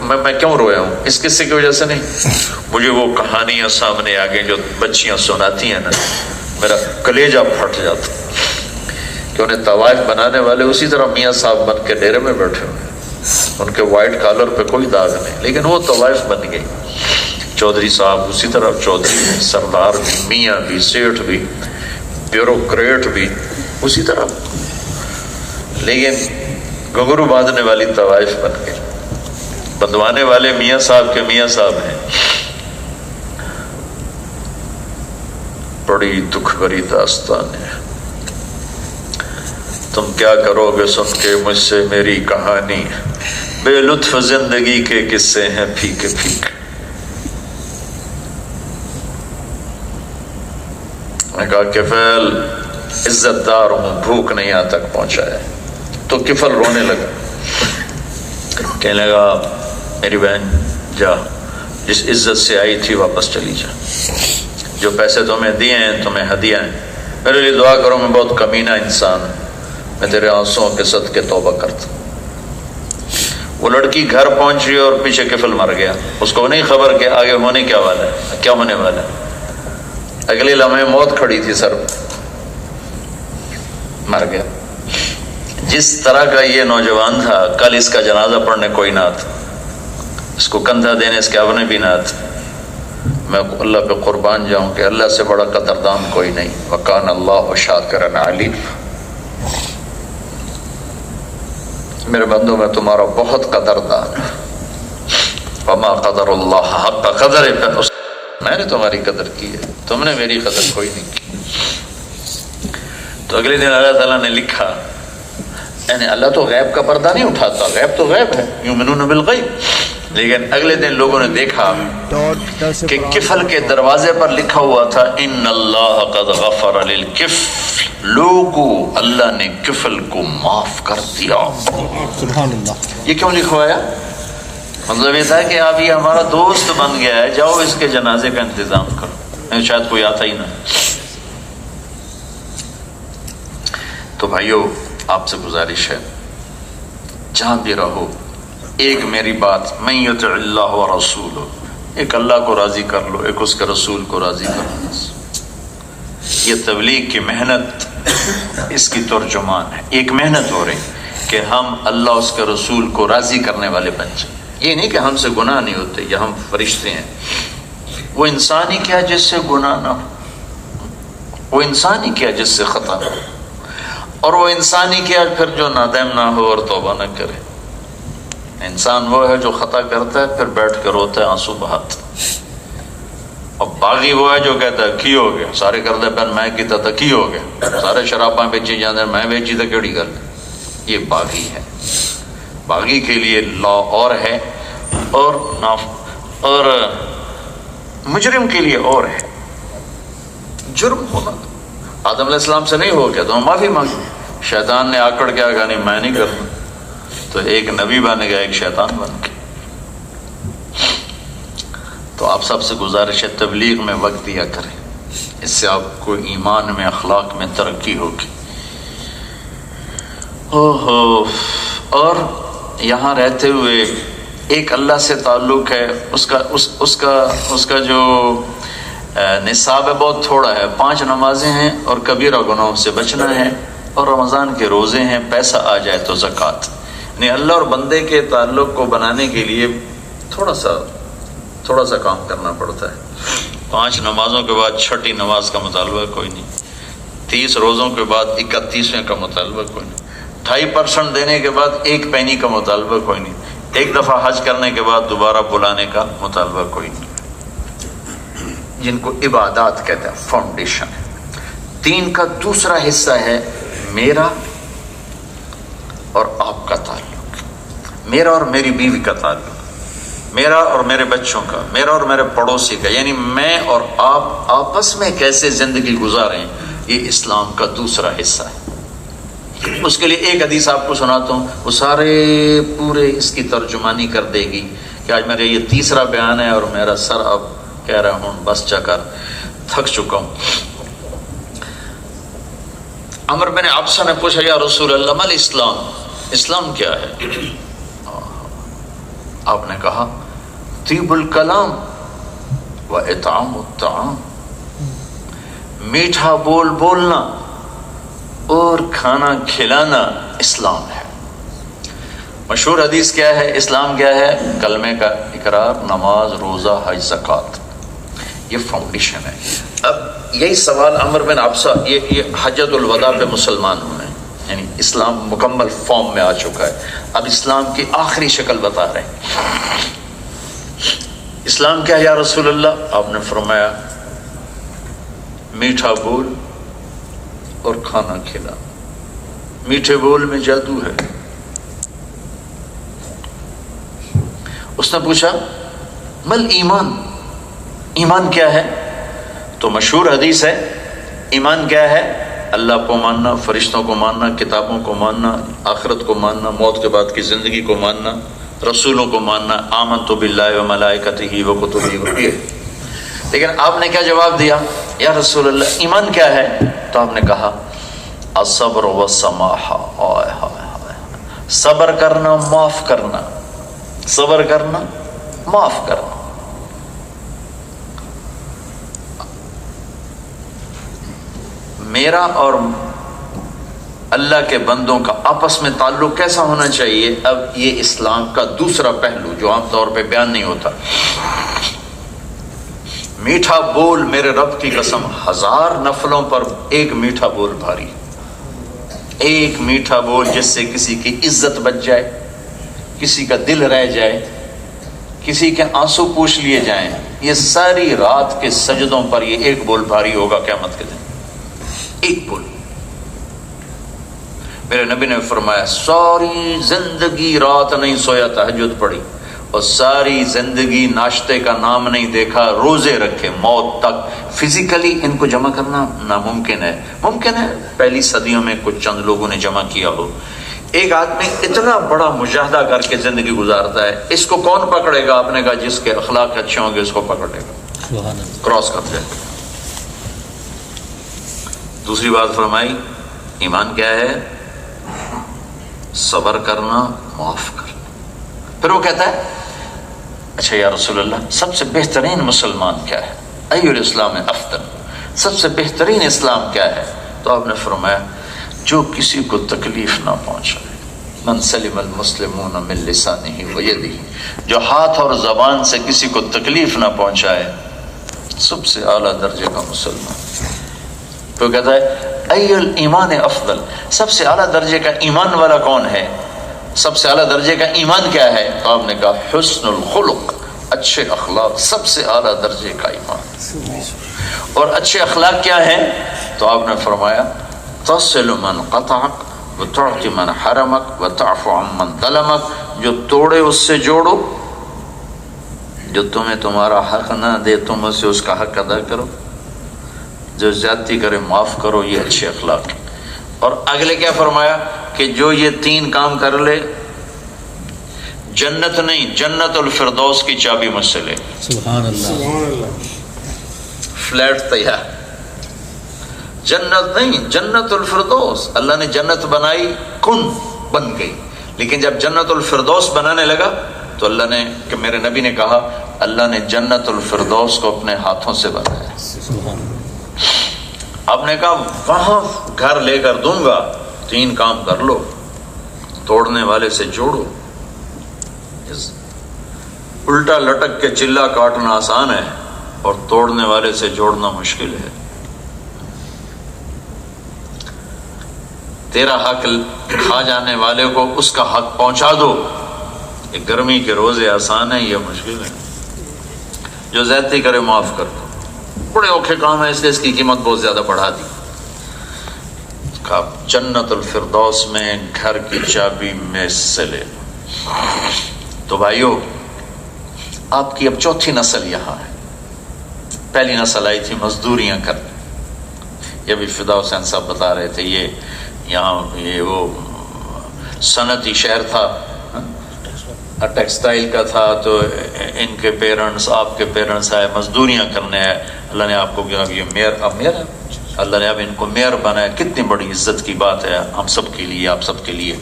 میں کیوں رویا ہوں؟ اس قصے کی وجہ سے نہیں، مجھے وہ کہانیاں سامنے آ گئی جو بچیاں سناتی ہیں نا، میرا کلیجہ پھٹ جاتا کہ انہیں طوائف بنانے والے اسی طرح میاں صاحب بن کے ڈیرے میں بیٹھے ہوئے، ان کے وائٹ کالر پہ کوئی داغ نہیں، لیکن وہ طوائف بن گئی۔ چودھری صاحب اسی طرح چودھری ہیں، سردار بھی، میاں بھی، سیٹھ بھی، بیوروکریٹ بھی اسی طرح، لیکن گھنگرو باندھنے والی طوائف بن گئی، بدوانے والے میاں صاحب کے میاں صاحب ہیں۔ بڑی دکھ بھری داستان ہے، تم کیا کرو گے سن کے مجھ سے میری کہانی، بے لطف زندگی کے قصے ہیں پھیکے پھیکے۔ میں کہا کفل عزت دار ہوں، بھوک نہیں یہاں تک پہنچایا۔ تو کفل رونے لگا، کہنے لگا میری بہن جا، جس عزت سے آئی تھی واپس چلی جا، جو پیسے تمہیں دیے ہیں تمہیں ہدیہ ہیں، میرے لیے دعا کرو، میں بہت کمینہ انسان ہوں، میں تیرے آنسوؤں کے صدقے توبہ کرتا ہوں۔ وہ لڑکی گھر پہنچ رہی اور پیچھے کفل مر گیا، اس کو نہیں خبر کہ آگے ہونے کیا والا ہے، کیا ہونے والا ہے۔ اگلے لمحے موت کھڑی تھی سر، مر گیا۔ جس طرح کا یہ نوجوان تھا، کل اس کا جنازہ پڑھنے کوئی نہ تھا، اس کو کندھا دینے اس کے اپنے بھی نہ تھا۔ میں اللہ پہ قربان جاؤں کہ اللہ سے بڑا قدردان کوئی نہیں، وَكَانَ اللَّهُ شَاكِرًا عَلِيمًا۔ میرے بندوں میں تمہارا بہت قدردان ہے، وَمَا قَدَرُ اللَّهَ حَقَّ قَدْرِهِ، میں نے تمہاری قدر کی ہے، تم نے میری قدر کوئی نہیں کی۔ تو اگلے دن اللہ تعالیٰ نے لکھا، یعنی اللہ تو غیب کا پردہ نہیں اٹھاتا، غیب تو غیب ہے، یؤمنون بالغیب، لیکن اگلے دن لوگوں نے دیکھا کہ کفل کے دروازے پر لکھا ہوا تھا ان اللہ قد غفر للکفل، لوگو اللہ نے کفل کو معاف کر دیا۔ سبحان اللہ۔ یہ کیوں لکھوایا؟ مطلب یہ تھا کہ اب یہ ہمارا دوست بن گیا ہے، جاؤ اس کے جنازے کا انتظام کرو، شاید کوئی آتا ہی نہ۔ تو بھائیو آپ سے گزارش ہے، جہاں بھی رہو، ایک میری بات، من یطع اللہ ورسولہ، ایک اللہ کو راضی کر لو، ایک اس کے رسول کو راضی کر لو۔ یہ تبلیغ کی محنت اس کی ترجمان ہے، ایک محنت ہو رہی کہ ہم اللہ اس کے رسول کو راضی کرنے والے بن جائیں۔ یہ نہیں کہ ہم سے گناہ نہیں ہوتے یا ہم فرشتے ہیں، وہ انسان ہی کیا جس سے گناہ نہ ہو، وہ انسان ہی کیا جس سے خطا نہ ہو، اور وہ انسان ہی کیا پھر جو نادم نہ ہو اور توبہ نہ کرے۔ انسان وہ ہے جو خطا کرتا ہے پھر بیٹھ کے روتا ہے آنسو بہاتا، اور باغی وہ ہے جو کہتا ہے کی ہو گیا، سارے کرتے پہن میں کیتا تھا کی ہو گیا، سارے شراباں بیچی جاندے میں بیچی تو کیڑی گل، یہ باغی ہے۔ باغی کے لیے لا اور ہے اور مجرم کے لیے اور ہے۔ جرم ہونا آدم علیہ السلام سے نہیں ہو گیا تو معافی مانگی، شیطان نے آکڑ کے کہا نہیں میں نہیں کرنا، تو ایک نبی بن گیا ایک شیطان بن گیا۔ تو آپ سب سے گزارش ہے تبلیغ میں وقت دیا کریں، اس سے آپ کو ایمان میں اخلاق میں ترقی ہوگی۔ اور یہاں رہتے ہوئے ایک اللہ سے تعلق ہے، اس کا جو نصاب ہے بہت تھوڑا ہے، 5 نمازیں ہیں اور کبیرہ گناہوں سے بچنا ہے، اور رمضان کے روزے ہیں، پیسہ آ جائے تو زکوٰۃ۔ یعنی اللہ اور بندے کے تعلق کو بنانے کے لیے تھوڑا سا کام کرنا پڑتا ہے۔ 5 نمازوں کے بعد 6ٹھی نماز کا مطالبہ کوئی نہیں، 30 روزوں کے بعد 31ویں کا مطالبہ کوئی نہیں، 2.5% دینے کے بعد 1 پینی کا مطالبہ کوئی نہیں، 1 دفعہ حج کرنے کے بعد دوبارہ بلانے کا مطالبہ کوئی نہیں، جن کو عبادات کہتے ہیں، فاؤنڈیشن ہے۔ دین کا دوسرا حصہ ہے میرا اور آپ کا تعلق، میرا اور میری بیوی کا تعلق، میرا اور میرے بچوں کا، میرا اور میرے پڑوسی کا، یعنی میں اور آپ آپس میں کیسے زندگی گزاریں، یہ اسلام کا دوسرا حصہ ہے۔ اس کے لیے ایک حدیث آپ کو سناتا ہوں، وہ سارے پورے اس کی ترجمانی کر دے گی کہ آج میرے یہ تیسرا بیان ہے اور میرا سر اب کہہ رہا ہوں بس چکر تھک چکا ہوں۔ عمر بن عبسہ نے پوچھا یا رسول اللہ مل اسلام، اسلام کیا ہے؟ آپ نے کہا طیب الکلام و اطعام الطعام، میٹھا بول بولنا اور کھانا کھلانا اسلام ہے۔ مشہور حدیث کیا ہے؟ اسلام کیا ہے؟ کلمے کا اقرار، نماز، روزہ، حج، زکوٰۃ، یہ فاؤنڈیشن ہے۔ اب یہی سوال عمر بن عبسہ یہ حجۃ الوداع پہ مسلمان ہوئے ہیں، یعنی اسلام مکمل فارم میں آ چکا ہے، اب اسلام کی آخری شکل بتا رہے ہیں۔ اسلام کیا ہے یا رسول اللہ؟ آپ نے فرمایا میٹھا بول اور کھانا کھلا۔ میٹھے بول میں جادو ہے۔ اس نے پوچھا مل ایمان، ایمان کیا ہے؟ تو مشہور حدیث ہے ایمان کیا ہے؟ اللہ کو ماننا، فرشتوں کو ماننا، کتابوں کو ماننا، آخرت کو ماننا، موت کے بعد کی زندگی کو ماننا، رسولوں کو ماننا، آمنت باللہ و ملائکتہ و کتبہ و رسلہ۔ لیکن آپ نے کیا جواب دیا؟ یا رسول اللہ ایمان کیا ہے؟ تو آپ نے کہا الصبر والسماحہ، صبر کرنا، معاف کرنا، صبر کرنا، معاف کرنا۔ میرا اور اللہ کے بندوں کا آپس میں تعلق کیسا ہونا چاہیے؟ اب یہ اسلام کا دوسرا پہلو جو عام طور پہ بیان نہیں ہوتا۔ میٹھا بول، میرے رب کی قسم 1000 نفلوں پر ایک میٹھا بول بھاری، ایک میٹھا بول جس سے کسی کی عزت بچ جائے، کسی کا دل رہ جائے، کسی کے آنسو پوچھ لیے جائیں، یہ ساری رات کے سجدوں پر یہ ایک بول بھاری ہوگا قیامت کے دن، ایک بول۔ میرے نبی نے فرمایا ساری زندگی رات نہیں سویا، تہجد پڑھی، اور ساری زندگی ناشتے کا نام نہیں دیکھا، روزے رکھے موت تک۔ فزیکلی ان کو جمع کرنا ناممکن ہے، ممکن ہے پہلی صدیوں میں کچھ چند لوگوں نے جمع کیا ہو۔ ایک آدمی اتنا بڑا مجاہدہ کر کے زندگی گزارتا ہے، اس کو کون پکڑے گا؟ آپ نے کہا جس کے اخلاق اچھے ہوں گے اس کو پکڑے گا، کراس کر دے گا۔ دوسری بات فرمائی ایمان کیا ہے؟ صبر کرنا، معاف کرنا۔ پھر وہ کہتا ہے اچھا یا رسول اللہ سب سے بہترین مسلمان کیا ہے؟ ای الاسلام افضل، سب سے بہترین اسلام کیا ہے؟ تو آپ نے فرمایا جو کسی کو تکلیف نہ پہنچائے، من سلم المسلمون من لسانہ و یدہ، جو ہاتھ اور زبان سے کسی کو تکلیف نہ پہنچائے، سب سے اعلیٰ درجے کا مسلمان۔ تو کہتا ہے ای الایمان افضل، سب سے اعلیٰ درجے کا ایمان والا کون ہے؟ سب سے اعلیٰ درجے کا ایمان کیا ہے؟ تو آپ نے کہا حسن الخلق، اچھے اخلاق سب سے اعلیٰ درجے کا ایمان۔ اور اچھے اخلاق کیا ہیں؟ تو آپ نے فرمایا تصل من قطعک وتعطی من حرمک وتعفو عمن ظلمک، جو توڑے اس سے جوڑو، جو تمہیں تمہارا حق نہ دے تم اسے اس کا حق ادا کرو، جو زیادتی کرے معاف کرو، یہ اچھے اخلاق۔ اور اگلے کیا فرمایا کہ جو یہ تین کام کر لے جنت نہیں جنت الفردوس کی چابی مجھ سے لے۔ سبحان اللہ۔ فلیٹ تیار، جنت نہیں جنت الفردوس۔ اللہ نے جنت بنائی، کن بن گئی، لیکن جب جنت الفردوس بنانے لگا تو اللہ نے کہ میرے نبی نے کہا اللہ نے جنت الفردوس کو اپنے ہاتھوں سے بنایا۔ سبحان اللہ۔ آپ نے کہا وہاں گھر لے کر دوں گا، تین کام کر لو، توڑنے والے سے جوڑو۔ الٹا لٹک کے چلا کاٹنا آسان ہے اور توڑنے والے سے جوڑنا مشکل ہے۔ تیرا حق کھا جانے والے کو اس کا حق پہنچا دو، یہ گرمی کے روزے آسان ہے، یہ مشکل ہے۔ جو زیادتی کرے معاف کر دو، بڑے اوکھے کام ہے، اس لیے اس کی قیمت بہت زیادہ بڑھا دی۔ جنت الفردوس میں گھر کی چابی میں سے لے لو۔ تو بھائیو، آپ کی اب چوتھی نسل یہاں ہے۔ پہلی نسل آئی تھی مزدوریاں کرنے، یہ بھی فدا حسین صاحب بتا رہے تھے، یہ یہاں یہ وہ صنعتی شہر تھا، ٹیکسٹائل کا تھا، تو ان کے پیرنٹس آپ کے پیرنٹس آئے مزدوریاں کرنے آئے، اللہ نے آپ کو کیا یہ میئر، اب میئر ہے، اللہ نے اب ان کو میئر بنایا۔ کتنی بڑی عزت کی بات ہے ہم سب کے لیے، آپ سب کے لیے،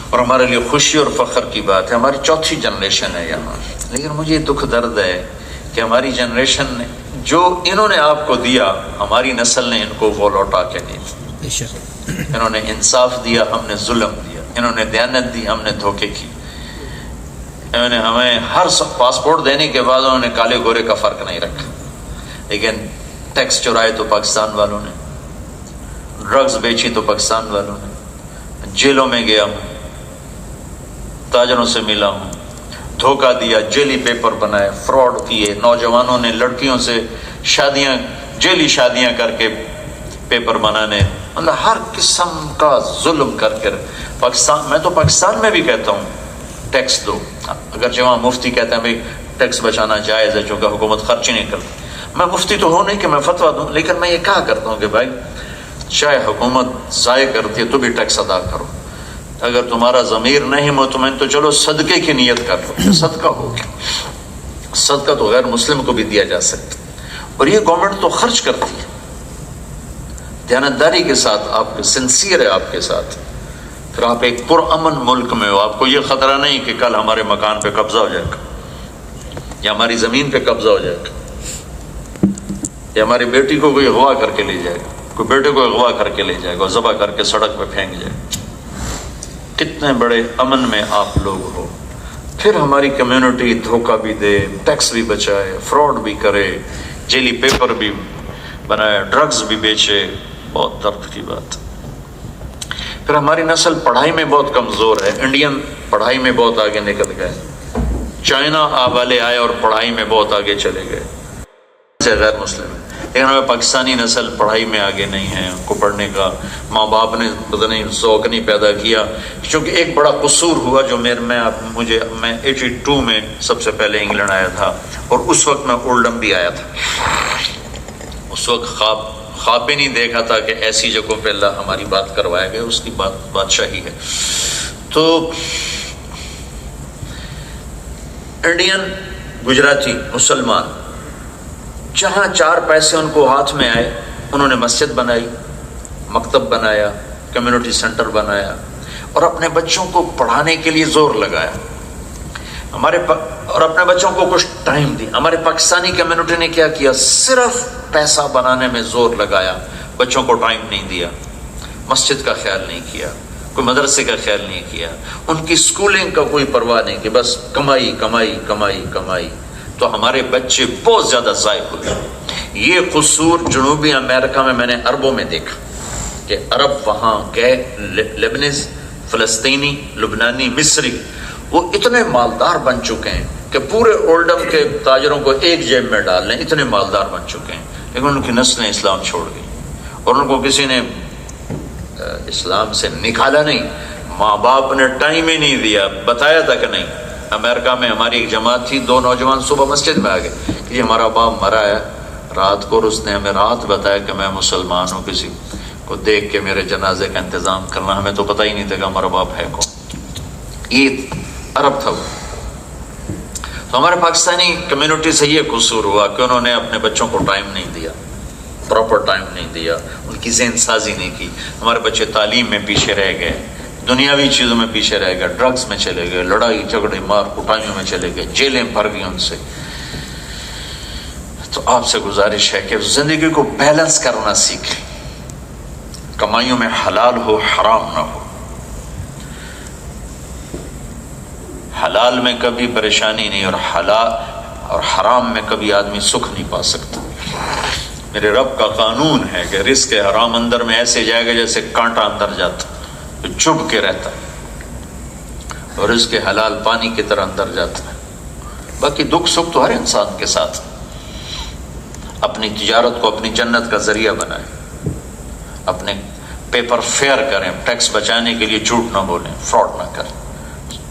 اور ہمارے لیے خوشی اور فخر کی بات ہے۔ ہماری چوتھی جنریشن ہے یہاں، لیکن مجھے دکھ درد ہے کہ ہماری جنریشن نے جو انہوں نے آپ کو دیا، ہماری نسل نے ان کو وہ لوٹا کے نہیں دیا۔ انہوں نے انصاف دیا، ہم نے ظلم دیا، انہوں نے دیانت دی، ہم نے دھوکے کی۔ انہوں نے ہمیں ہر پاسپورٹ دینے کے بعد انہوں نے کالے گورے کا فرق نہیں رکھا، لیکن ٹیکس چرائے تو پاکستان والوں نے، ڈرگز بیچی تو پاکستان والوں نے، جیلوں میں گیا ہوں، تاجروں سے ملا ہوں، دھوکہ دیا، جیلی پیپر بنائے، فراڈ کیے، نوجوانوں نے لڑکیوں سے شادیاں، جیلی شادیاں کر کے پیپر بنانے، مطلب ہر قسم کا ظلم کر کے پاکستان، میں تو پاکستان میں بھی کہتا ہوں ٹیکس دو، اگرچہ وہاں مفتی کہتے ہیں بھائی ٹیکس بچانا جائز ہے چونکہ حکومت خرچ ہی نہیں کرتی۔ میں مفتی تو ہوں نہیں کہ میں فتویٰ دوں، لیکن میں یہ کہا کرتا ہوں کہ بھائی چاہے حکومت ضائع کرتی ہے تو بھی ٹیکس ادا کرو، اگر تمہارا ضمیر نہیں مطمئن تو چلو صدقے کی نیت کر لو، صدقہ ہو گیا، صدقہ تو غیر مسلم کو بھی دیا جا سکتا، اور یہ گورنمنٹ تو خرچ کرتی ہے دیانتداری کے ساتھ، آپ سنسیئر ہے آپ کے ساتھ، پھر آپ ایک پرامن ملک میں ہو، آپ کو یہ خطرہ نہیں کہ کل ہمارے مکان پہ قبضہ ہو جائے گا، یا ہماری زمین پہ قبضہ ہو جائے گا، یا ہماری بیٹی کو کوئی اغوا کر کے لے جائے گا، کوئی بیٹے کو اغوا کر کے لے جائے گا اور ذبح کر کے سڑک پہ پھینک جائے گا۔ کتنے بڑے امن میں آپ لوگ ہو، پھر ہماری کمیونٹی دھوکہ بھی دے، ٹیکس بھی بچائے، فراڈ بھی کرے، جیلی پیپر بھی بنائے، ڈرگز بھی بیچے، بہت درد کی بات۔ پھر ہماری نسل پڑھائی میں بہت کمزور ہے، انڈین پڑھائی میں بہت آگے نکل گئے، چائنا والے آئے اور پڑھائی میں بہت آگے چلے گئے، غیر مسلم ہے، لیکن ہمیں پاکستانی نسل پڑھائی میں آگے نہیں ہے، ان کو پڑھنے کا ماں باپ نے پتہ نہیں ذوق نہیں پیدا کیا، کیونکہ ایک بڑا قصور ہوا جو میں 82 میں سب سے پہلے انگلینڈ آیا تھا، اور اس وقت میں اولڈم بھی آیا تھا، اس وقت خواب بھی نہیں دیکھا تھا کہ ایسی جگہوں پہ اللہ ہماری بات کروائے گا، اس کی بادشاہی ہے۔ تو انڈین، گجراتی، مسلمان، جہاں 4 پیسے ان کو ہاتھ میں آئے انہوں نے مسجد بنائی، مکتب بنایا، کمیونٹی سینٹر بنایا، اور اپنے بچوں کو پڑھانے کے لیے زور لگایا، اور اپنے بچوں کو کچھ ٹائم دی۔ ہمارے پاکستانی کمیونٹی نے کیا کیا؟ صرف پیسہ بنانے میں زور لگایا، بچوں کو ٹائم نہیں دیا، مسجد کا خیال نہیں کیا، کوئی مدرسے کا خیال نہیں کیا، ان کی سکولنگ کا کوئی پرواہ نہیں کہ بس کمائی کمائی کمائی کمائی، تو ہمارے بچے بہت زیادہ ضائع ہوئے۔ یہ قصور جنوبی امریکہ میں نے عربوں میں دیکھا کہ عرب وہاں گئے، لیبنیز فلسطینی، لبنانی، مصری، وہ اتنے مالدار بن چکے ہیں کہ پورے اولڈم کے تاجروں کو ایک جیب میں ڈال لیں، اتنے مالدار بن چکے ہیں، لیکن ان کی نسلیں اسلام چھوڑ گئی اور ان کو کسی نے اسلام سے نکالا نہیں، ماں باپ نے ٹائم ہی نہیں دیا، بتایا تک نہیں۔ امریکہ میں ہماری ایک جماعت تھی، 2 نوجوان صبح مسجد میں آ گئے کہ ہمارا باپ مرا ہے رات کو، اور اس نے ہمیں رات بتایا کہ میں مسلمان ہوں، کسی کو دیکھ کے میرے جنازے کا انتظام کرنا، ہمیں تو پتہ ہی نہیں تھا کہ ہمارا باپ ہے کون۔ یہ عرب تھا وہ۔ تو ہمارے پاکستانی کمیونٹی سے یہ قصور ہوا کہ انہوں نے اپنے بچوں کو ٹائم نہیں دیا، پراپر ٹائم نہیں دیا، ان کی ذہن سازی نہیں کی۔ ہمارے بچے تعلیم میں پیچھے رہ گئے، دنیاوی چیزوں میں پیچھے رہ گئے، ڈرگز میں چلے گئے، لڑائی جھگڑے مار کٹائیوں میں چلے گئے، جیلیں بھر گئی ان سے۔ تو آپ سے گزارش ہے کہ زندگی کو بیلنس کرنا سیکھیں، کمائیوں میں حلال ہو، حرام نہ ہو۔ حلال میں کبھی پریشانی نہیں، اور حلال اور حرام میں کبھی آدمی سکھ نہیں پا سکتا۔ میرے رب کا قانون ہے کہ رزق حرام اندر میں ایسے جائے گا جیسے کانٹا اندر جاتا، چبھ کے رہتا، اور رزق حلال پانی کی طرح اندر جاتا ہے۔ باقی دکھ سکھ تو ہر انسان کے ساتھ۔ اپنی تجارت کو اپنی جنت کا ذریعہ بنائیں، اپنے پیپر فیئر کریں، ٹیکس بچانے کے لیے جھوٹ نہ بولیں، فراڈ نہ کریں۔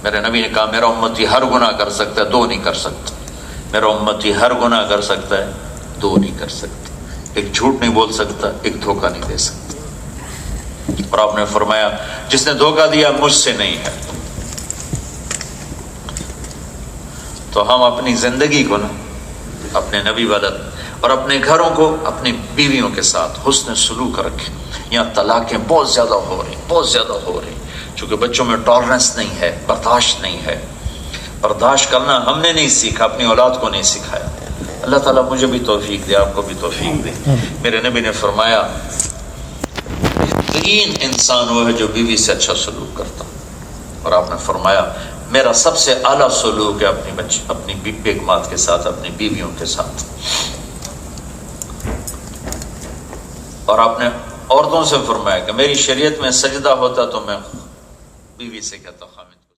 میرے نبی نے کہا میرا امتی ہر گناہ کر سکتا ہے، 2 نہیں کر سکتا۔ میرا امتی ہر گناہ کر سکتا ہے، 2 نہیں کر سکتا۔ ایک جھوٹ نہیں بول سکتا، ایک دھوکہ نہیں دے سکتا۔ اور آپ نے فرمایا جس نے دھوکہ دیا مجھ سے نہیں ہے۔ تو ہم اپنی زندگی کو نا اپنے نبی والا اور اپنے گھروں کو اپنی بیویوں کے ساتھ حسن سلوک رکھیں۔ یہاں طلاقیں بہت زیادہ ہو رہی، بہت زیادہ ہو رہی، چونکہ بچوں میں ٹالرنس نہیں ہے، برداشت نہیں ہے۔ برداشت کرنا ہم نے نہیں سیکھا، اپنی اولاد کو نہیں سکھایا۔ اللہ تعالیٰ مجھے بھی توفیق دے، آپ کو بھی توفیق دے۔ میرے نبی نے فرمایا بہترین انسان وہ ہے جو بیوی سے اچھا سلوک کرتا، اور آپ نے فرمایا میرا سب سے اعلیٰ سلوک ہے اپنی بیگمات کے ساتھ، اپنی بیویوں کے ساتھ۔ اور آپ نے عورتوں سے فرمایا کہ میری شریعت میں سجدہ ہوتا تو میں بیوی سے کہتا